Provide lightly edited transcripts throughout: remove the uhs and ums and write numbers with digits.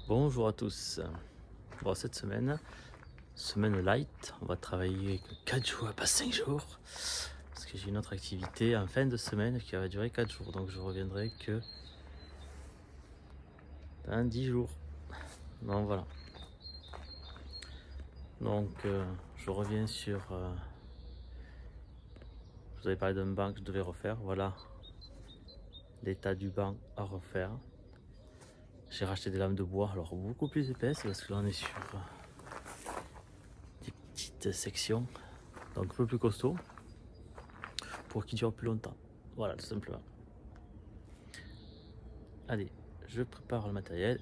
Bonjour à tous. Bon, cette semaine light, on va travailler que 4 jours, pas 5 jours, parce que j'ai une autre activité en fin de semaine qui va durer 4 jours, donc je reviendrai que dans 10 jours. Donc voilà. Donc je reviens sur. Je vous avais parlé d'un banc que je devais refaire. Voilà l'état du banc à refaire. J'ai racheté des lames de bois, alors beaucoup plus épaisses, parce que là on est sur des petites sections, donc un peu plus costaud, pour qu'ils durent plus longtemps. Voilà, tout simplement. Allez, je prépare le matériel.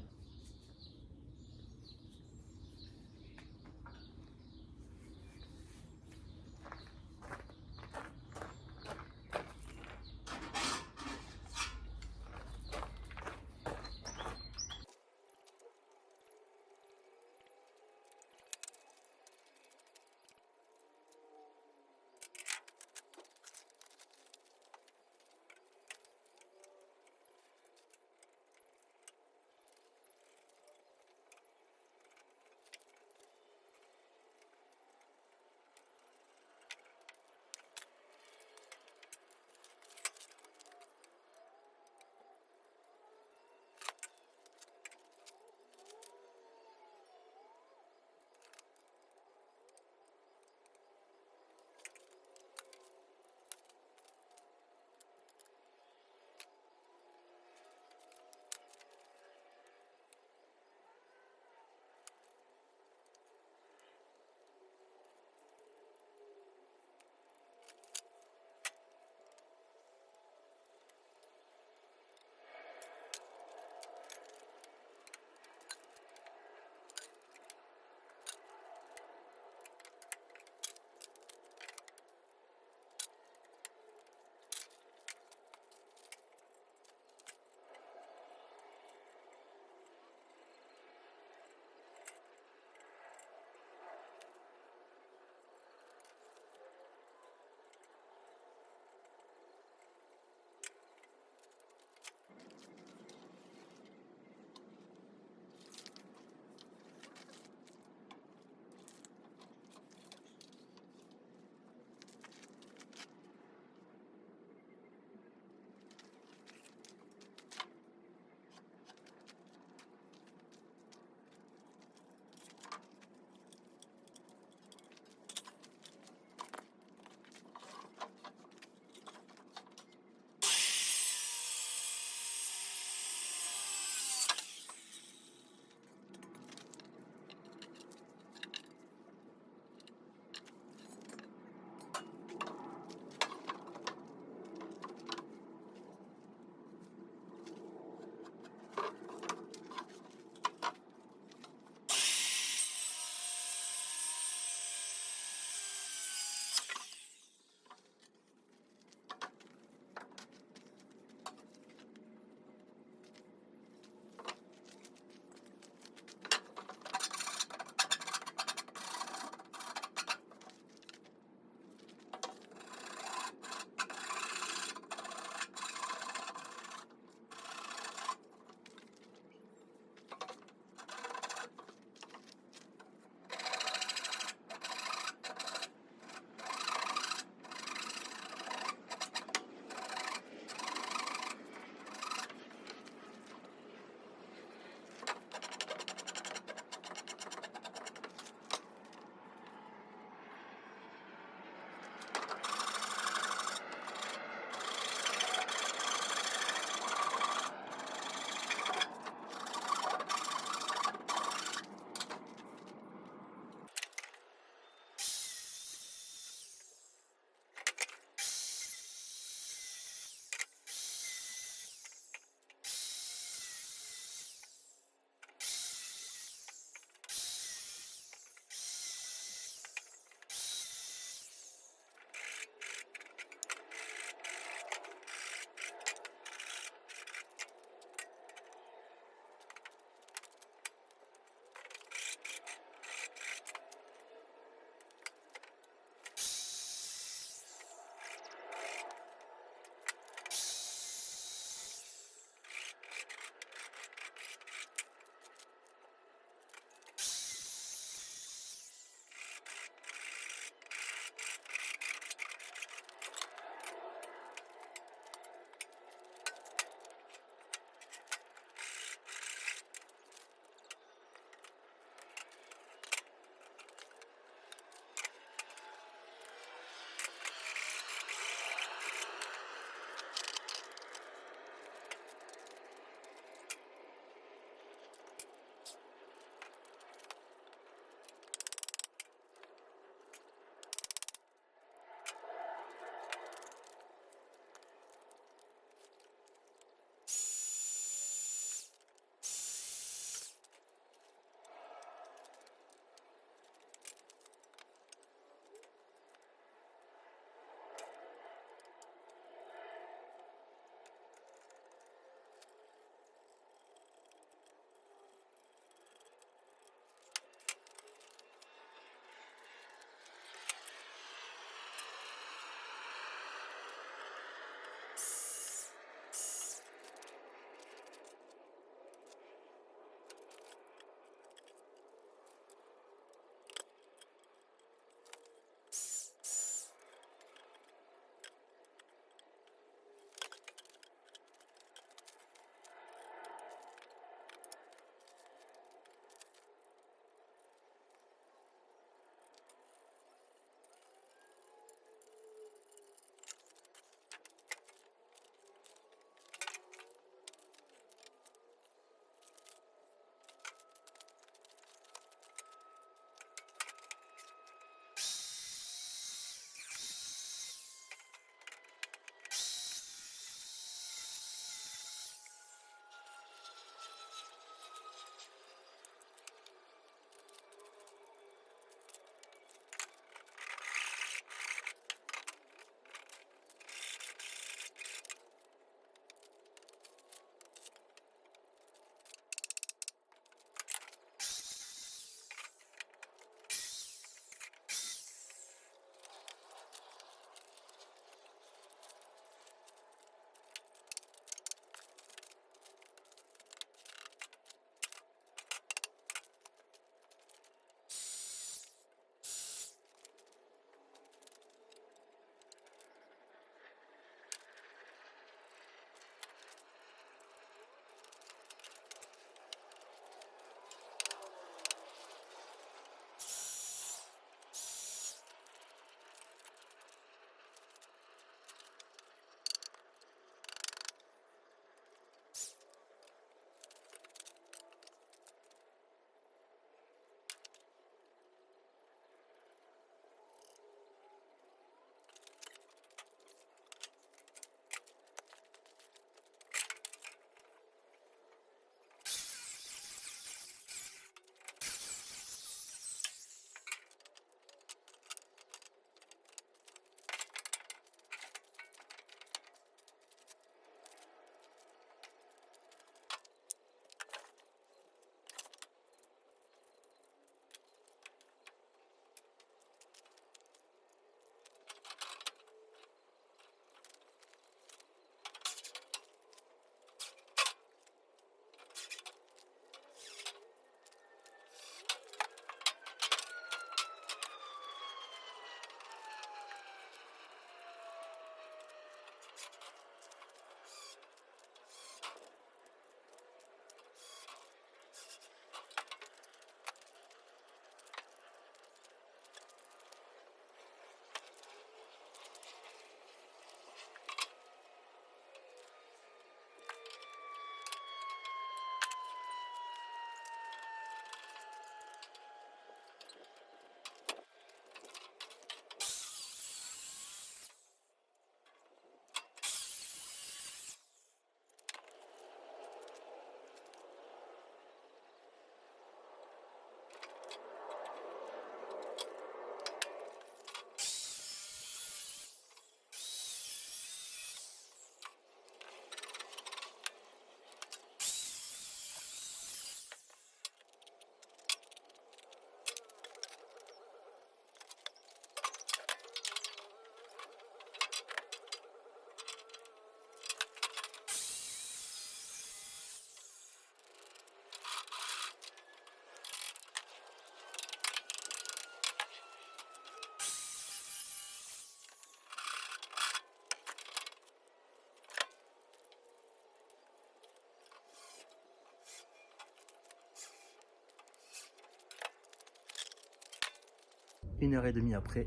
1h30 après,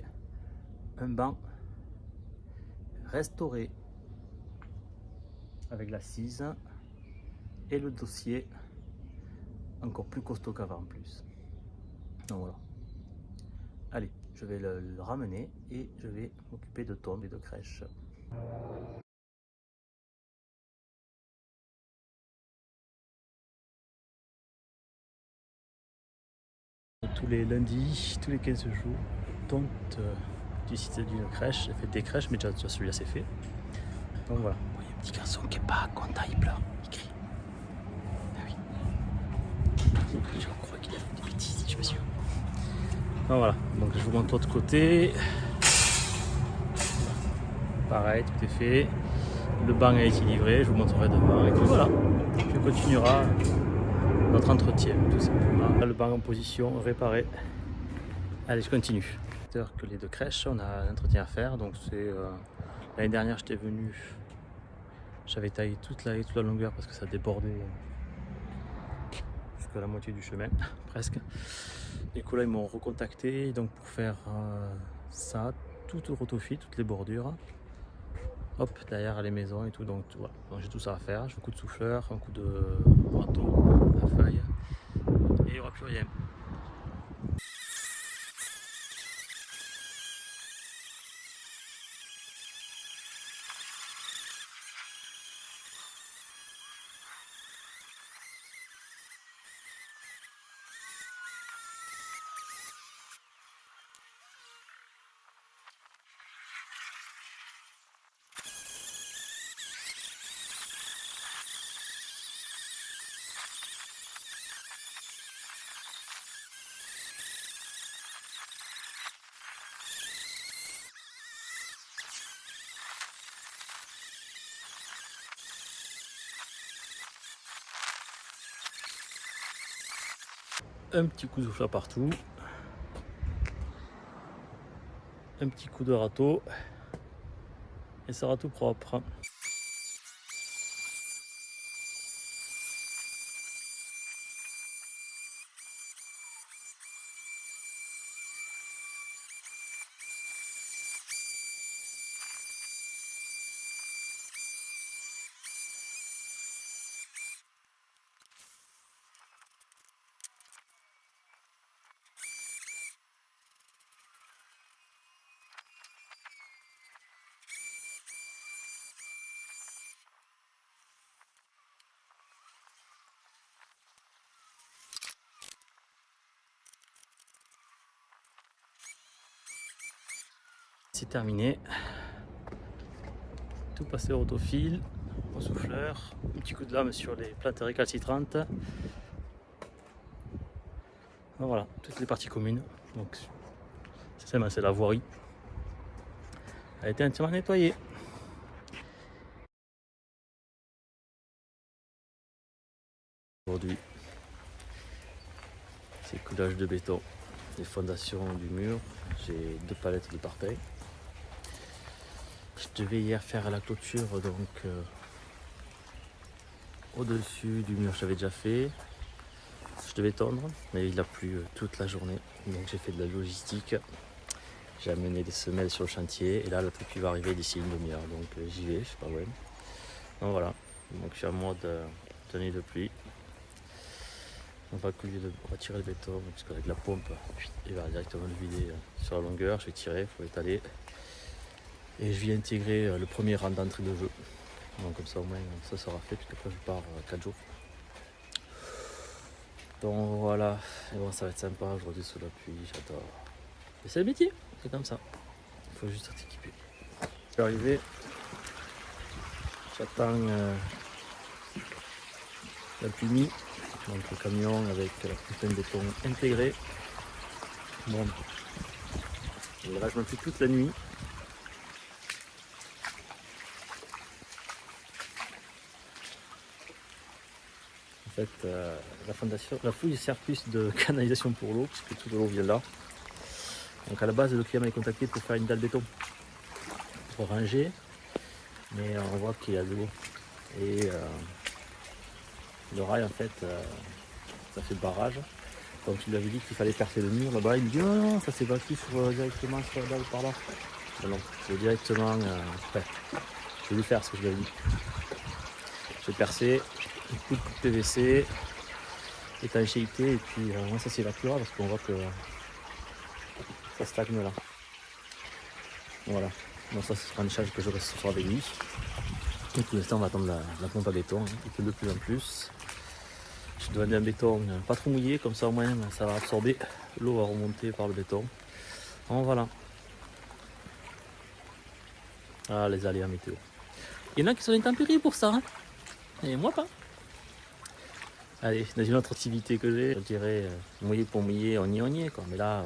un banc restauré avec l'assise et le dossier encore plus costaud qu'avant en plus. Donc voilà. Allez, je vais le ramener et je vais m'occuper de tombes et de crèches. Tous les lundis, tous les 15 jours, tonte du site d'une crèche. J'ai fait des crèches, mais déjà celui-là c'est fait. Donc voilà. Il y a un petit garçon qui est pas content, il pleure, il crie. Ah oui. Je crois qu'il a fait des bêtises, je suis pas sûr. Donc voilà, donc je vous montre l'autre côté. Pareil, tout est fait. Le banc a été livré, je vous montrerai demain. Et puis voilà, puis on continuera notre entretien, tout simplement. Là, le banc en position, réparé. Allez, je continue. Que les deux crèches, on a un entretien à faire. Donc c'est l'année dernière, j'étais venu, j'avais taillé toute la longueur parce que ça débordait jusqu'à la moitié du chemin, presque. Du coup là, ils m'ont recontacté donc pour faire ça, tout au rotofil, toutes les bordures. Hop, derrière les maisons et tout, donc voilà. Donc, j'ai tout ça à faire. J'ai un coup de souffleur, un coup de râteau, à feuille, et il n'y aura plus rien. Un petit coup de souffleur partout, un petit coup de râteau, et ça sera tout propre. C'est terminé. Tout passé au rotofil, au souffleur, un petit coup de lame sur les plates récalcitrantes. Voilà, toutes les parties communes. Donc c'est la voirie. Elle a été entièrement nettoyée. Aujourd'hui, c'est coulage de béton, les fondations du mur. J'ai 2 palettes de parpaing. Je devais hier faire la clôture donc au-dessus du mur, j'avais déjà fait. Je devais tondre, mais il a plu toute la journée. Donc j'ai fait de la logistique. J'ai amené des semelles sur le chantier et là le truc va arriver d'ici une demi-heure. Donc j'y vais, je sais pas où. Donc voilà. Donc je suis en mode tenue de pluie. On va tirer le béton parce qu'avec la pompe, il va directement le vider sur la longueur. Je vais tirer, il faut étaler. Et je vais intégrer le premier rang d'entrée de jeu. Donc comme ça au moins ça sera fait puisque après je pars 4 jours. Donc voilà, et bon, ça va être sympa aujourd'hui sous la pluie, j'adore. Et c'est le métier, c'est comme ça. Il faut juste être équipé. Je suis arrivé, j'attends la pluie, donc le camion avec la putain de béton intégrée. Bon, et là je me fais toute la nuit. En fait, la fouille sert plus de canalisation pour l'eau, puisque toute l'eau vient là. Donc à la base, le client m'a contacté pour faire une dalle béton, pour ranger, mais on voit qu'il y a de l'eau. Et le rail, en fait, ça fait barrage. Donc je lui avais dit qu'il fallait percer le mur là-bas. Il me dit oh non, ça s'évacue directement sur là ou par là. Non, je vais directement. Ouais, je vais lui faire ce que je lui avais dit. Je vais percer, un coup de PVC, étanchéité, et puis ça s'évacuera parce qu'on voit que ça stagne là. Voilà. Donc ça, ce sera un échange que j'aurai ce soir avec lui. Et pour l'instant, on va attendre la pompe à béton. Il pleut de plus en plus. J'ai demandé un béton pas trop mouillé, comme ça au moins ça va absorber. L'eau va remonter par le béton. Donc voilà. Ah, les aléas météo. Il y en a qui sont intempéries pour ça, hein, et moi pas. Allez, dans une autre activité que j'ai, je dirais mouiller pour mouiller, on y est quoi. Mais là,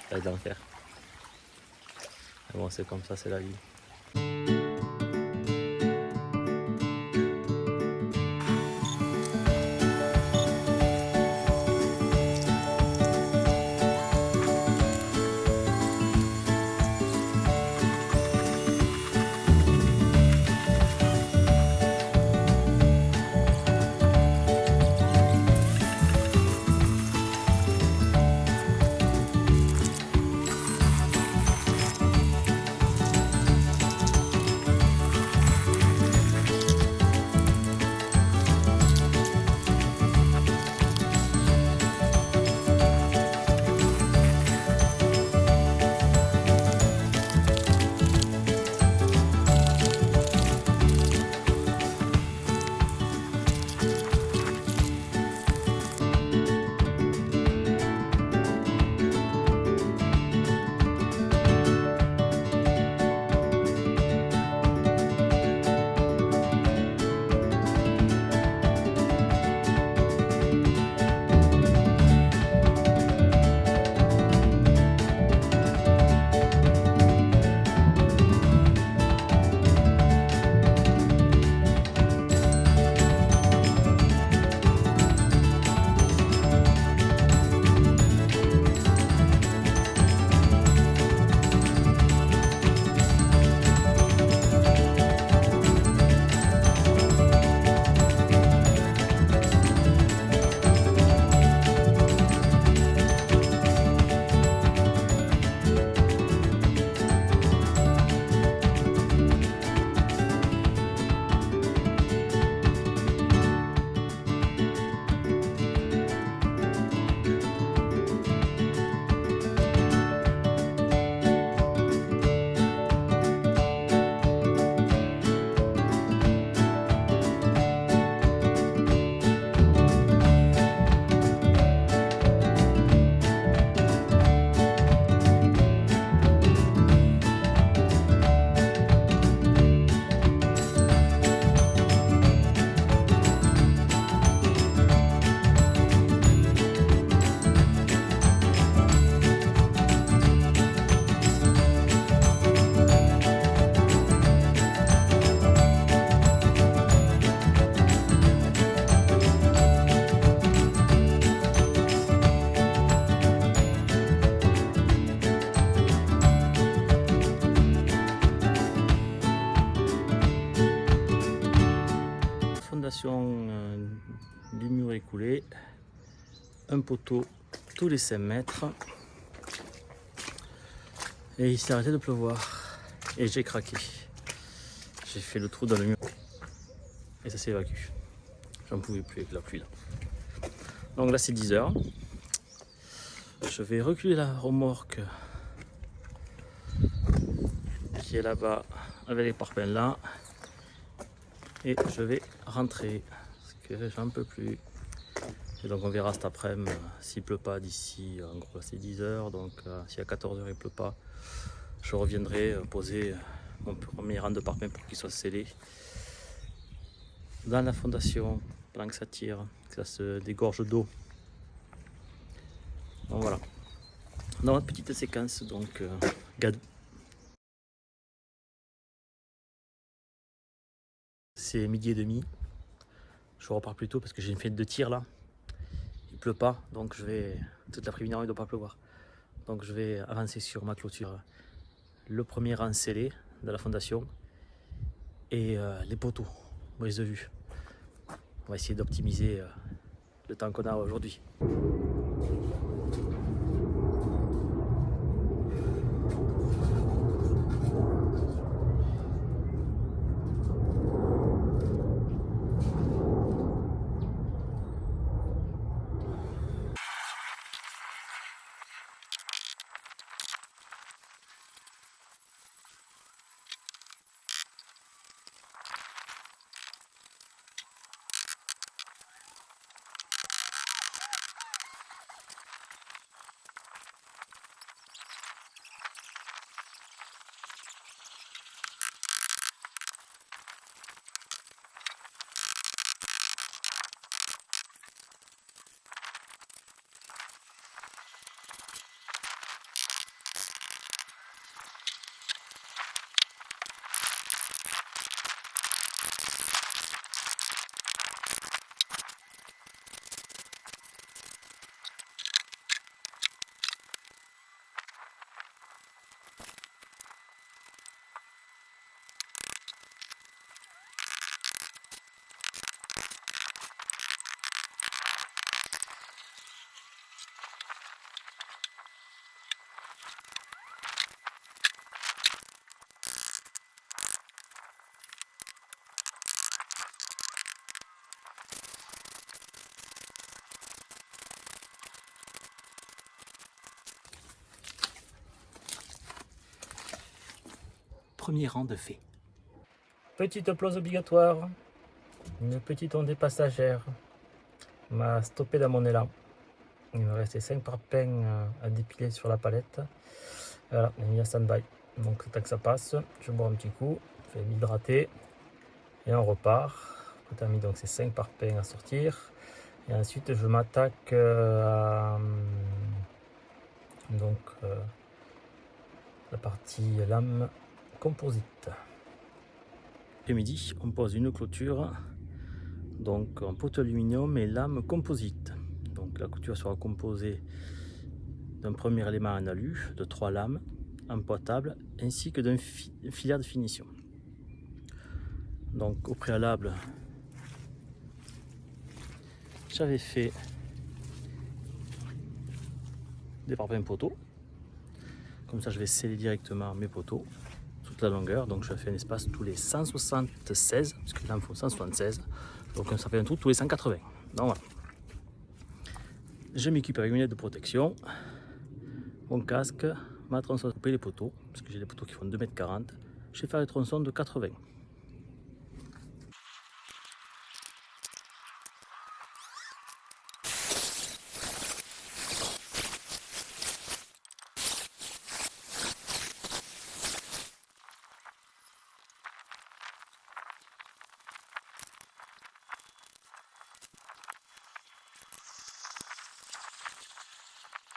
ça va être l'enfer. Bon, c'est comme ça, c'est la vie. Du mur écoulé, un poteau tous les 5 mètres, et il s'est arrêté de pleuvoir et j'ai craqué. J'ai fait le trou dans le mur et ça s'évacue. J'en pouvais plus avec la pluie là. Donc là c'est 10 heures. Je vais reculer la remorque qui est là-bas avec les parpaings là, et je vais rentrer parce que j'en peux plus. Et donc on verra cet après-midi s'il pleut pas d'ici, en gros c'est 10 heures, donc si à 14 heures il pleut pas, je reviendrai poser mon premier rang de parpaing pour qu'il soit scellé dans la fondation pendant que ça tire, que ça se dégorge d'eau. Donc voilà, dans notre petite séquence donc Gadou. C'est 12h30, je repars plus tôt parce que j'ai une fête de tir là. Il pleut pas, donc je vais toute l'après-midi, il ne doit pas pleuvoir. Donc je vais avancer sur ma clôture. Le premier rang scellé de la fondation et les poteaux, brise de vue. On va essayer d'optimiser le temps qu'on a aujourd'hui. Premier rang de fait. Petite pause obligatoire. Une petite ondée passagère m'a stoppé dans mon élan. Il me restait 5 parpaings à dépiler sur la palette. Voilà, on est mis à stand-by. Donc le temps que ça passe, je bois un petit coup, je vais m'hydrater et on repart. On a mis donc ces 5 parpaings à sortir. Et ensuite je m'attaque à la partie lame composite. Après-midi, on pose une clôture, donc en poteau aluminium et lame composite. Donc la clôture sera composée d'un premier élément en alu, de 3 lames empoitables, ainsi que d'un filaire de finition. Donc au préalable, j'avais fait des parpaings poteaux. Comme ça, je vais sceller directement mes poteaux toute la longueur. Donc je fais un espace tous les 176, parce que là il me faut 176. Donc ça fait un trou tous les 180. Donc voilà. Je m'équipe avec une lunette de protection, mon casque, ma tronçonneuse pour couper les poteaux, parce que j'ai des poteaux qui font 2,40 m. Je vais faire les tronçons de 80.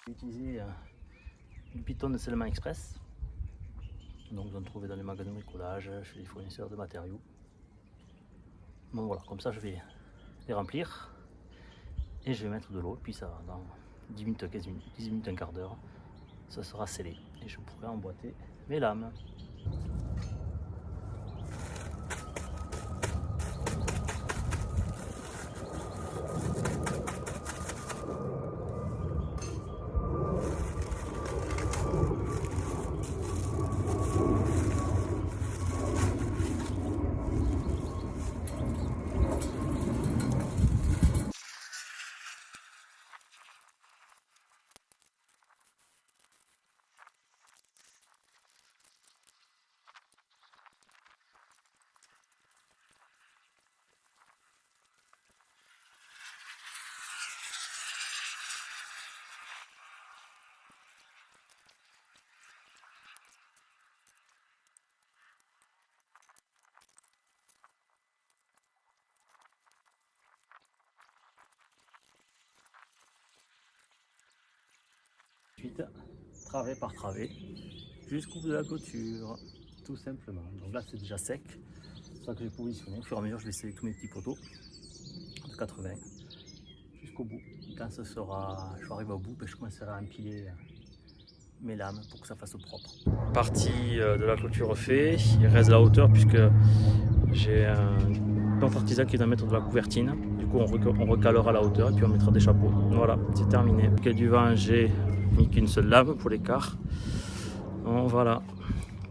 J'ai utilisé du piton de scellement express. Donc vous en trouvez dans les magasins de bricolage, chez les fournisseurs de matériaux. Bon voilà, comme ça je vais les remplir et je vais mettre de l'eau, puis ça dans 10 minutes, 15 minutes, 10 minutes, un quart d'heure, ça sera scellé et je pourrai emboîter mes lames. Ensuite, travée par travée, jusqu'au bout de la clôture, tout simplement. Donc là c'est déjà sec, c'est pour ça que j'ai positionné. Au fur et à mesure, je vais sceller tous mes petits poteaux de 80 jusqu'au bout. Quand ce sera, je vais arriver au bout, je commencerai à empiler mes lames pour que ça fasse propre. Partie de la clôture fait, il reste la hauteur puisque j'ai un artisan qui doit mettre de la couvertine. Du coup on recalera la hauteur et puis on mettra des chapeaux. Voilà, c'est terminé. Quai du vent, j'ai mis qu'une seule lame pour l'écart. Bon, voilà,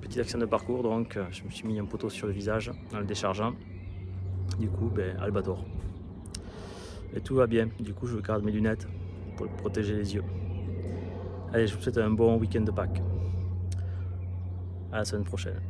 petite action de parcours, donc je me suis mis un poteau sur le visage en le déchargeant. Du coup, albator. Et tout va bien. Du coup, je garde mes lunettes pour protéger les yeux. Allez, je vous souhaite un bon week-end de Pâques. À la semaine prochaine.